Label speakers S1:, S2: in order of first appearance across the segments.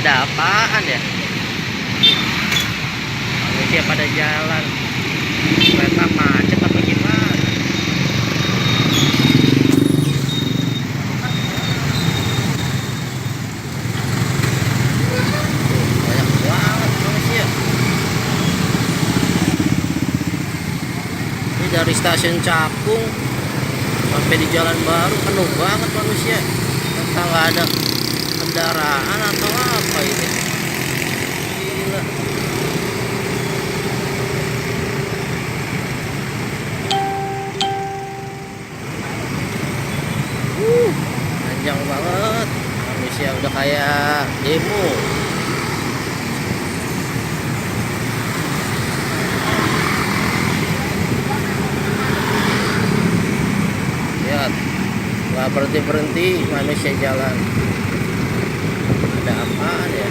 S1: ada apaan ya? Manusia pada jalan, kereta macet apa gimana? Banyak banget manusia. Ini dari stasiun Cakung sampai di Jalan Baru penuh banget manusia. Entah nggak ada kendaraan atau apa ini. Gila. Panjang banget. Manusia udah kayak demo. Lihat, nggak berhenti manusia jalan. Ada apaan ya?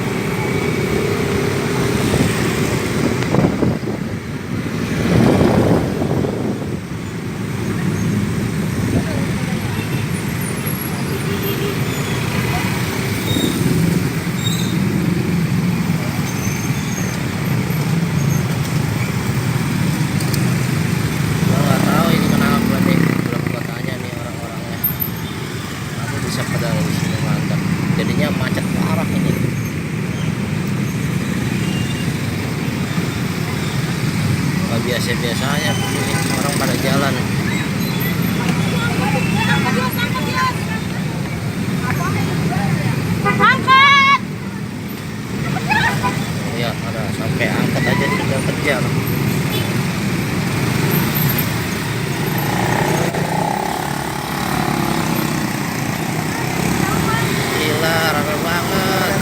S1: Gua nggak tahu ini kenapa nih. Belum gua tanya nih orang-orangnya. Aku bisa pada di sini mantap. Jadinya macet parah ini. Gak biasa-biasanya begini orang pada jalan.
S2: Angkat!
S1: Ya ada sampai angkat aja tinggal kejar. Gila, rame banget.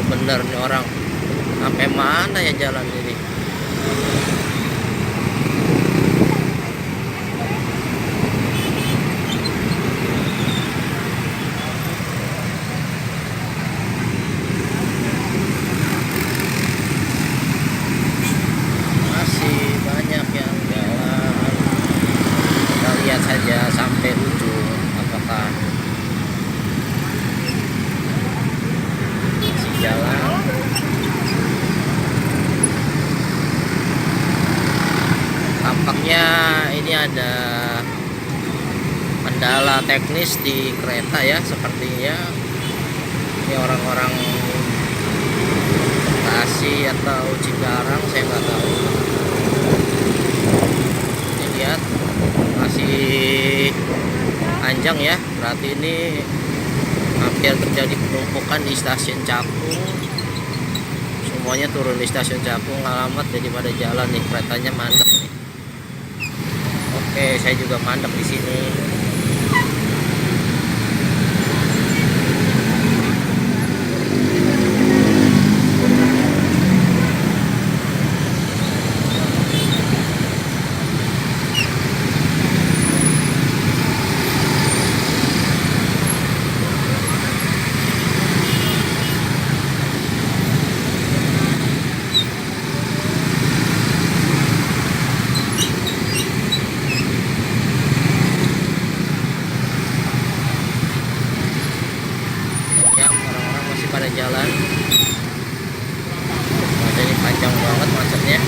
S1: Bener nih orang sampai mana ya jalan ini? Masih banyak yang jalan. Kita lihat saja sampai ujung apakah masih jalan. Tampaknya ini ada kendala teknis di kereta ya, sepertinya ini orang-orang Bekasi atau Cikarang, saya nggak tahu. Ini lihat masih panjang ya, berarti ini hampir terjadi penumpukan di stasiun Cakung. Semuanya turun di stasiun Cakung, alamat jadi pada jalan nih, keretanya mandek nih. Oke, saya juga mandek di sini. Pada jalan. Ada ini panjang banget macetnya.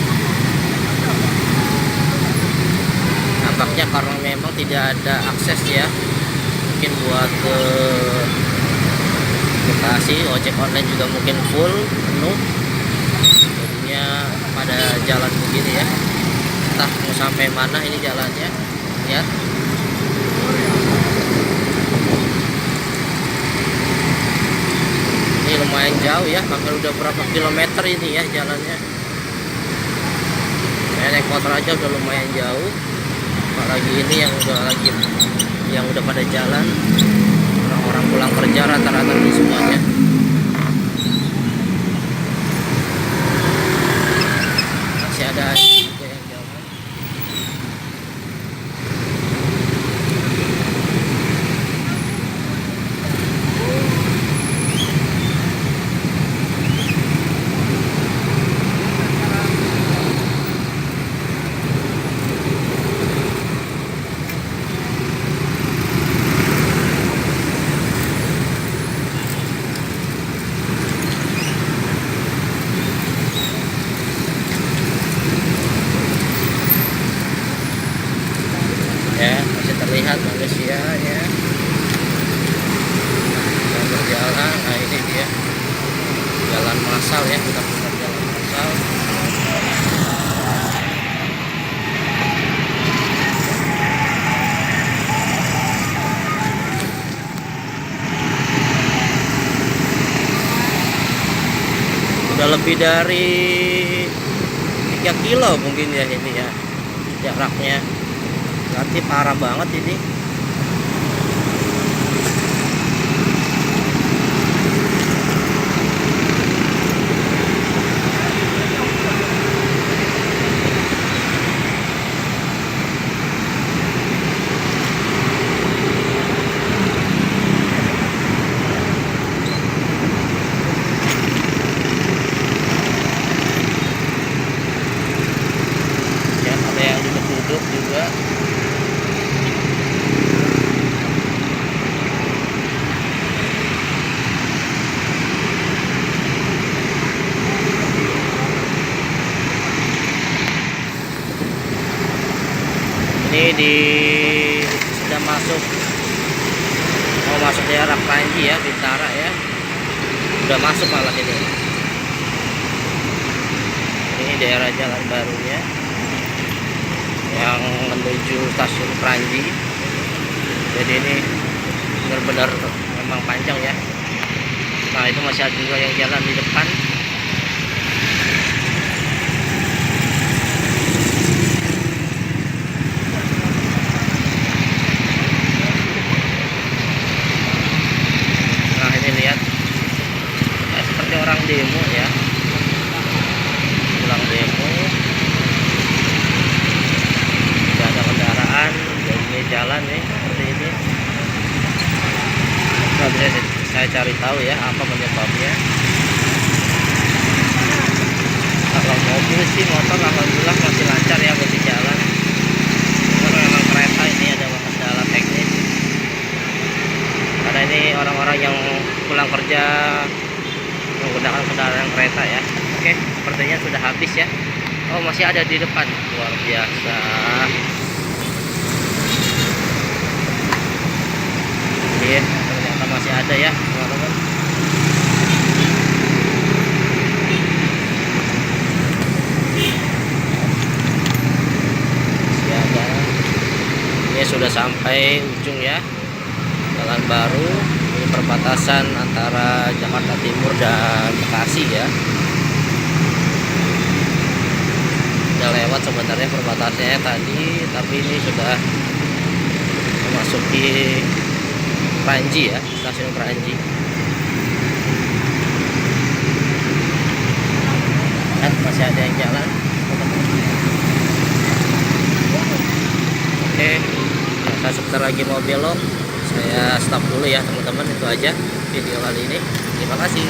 S1: Nampaknya karena memang tidak ada akses ya. Mungkin buat ke Bekasi, ojek online juga mungkin full penuh. Jadinya pada jalan begini ya. Entah mau sampai mana ini jalannya. Lihat. Ini lumayan jauh ya, hampir udah berapa kilometer ini ya jalannya. Saya naik motor aja udah lumayan jauh, apalagi ini yang udah pada jalan. Orang-orang pulang kerja rata-rata di semuanya. Masih ada juga yang jalan. lebih dari 3 kilo mungkin ya ini ya jaraknya. Berarti parah banget ini. Ya, ada yang duduk-duduk juga. Ini sudah masuk, mau masuk daerah Kranji ya, Bintara ya, udah masuk malah ini. Ini daerah jalan barunya yang menuju stasiun Kranji. Jadi ini benar-benar memang panjang ya. Nah itu masih ada juga yang jalan di depan. Orang demo ya, pulang demo, tidak ada kendaraan, jadinya jalan nih seperti ini. Nah, bisa saya cari tahu ya apa penyebabnya. Kalau mobil sih, motor alhamdulillah masih lancar ya, masih jalan. Karena memang kereta ini ada kendala teknis. Karena ini orang-orang yang pulang kerja menggunakan kendaraan kereta ya. Oke, sepertinya sudah habis ya. Oh, masih ada di depan, luar biasa. Iya, ternyata masih ada ya teman-teman. Masih ada. Ini sudah sampai ujung ya, jalan baru. Perbatasan antara Jakarta Timur dan Bekasi ya. Udah lewat sebenarnya perbatasannya tadi, tapi ini sudah memasuki Kranji ya, stasiun Kranji. Dan masih ada yang jalan. Oke, saya sebentar lagi mau belok. Saya stop dulu ya teman-teman, itu aja video kali ini. Terima kasih.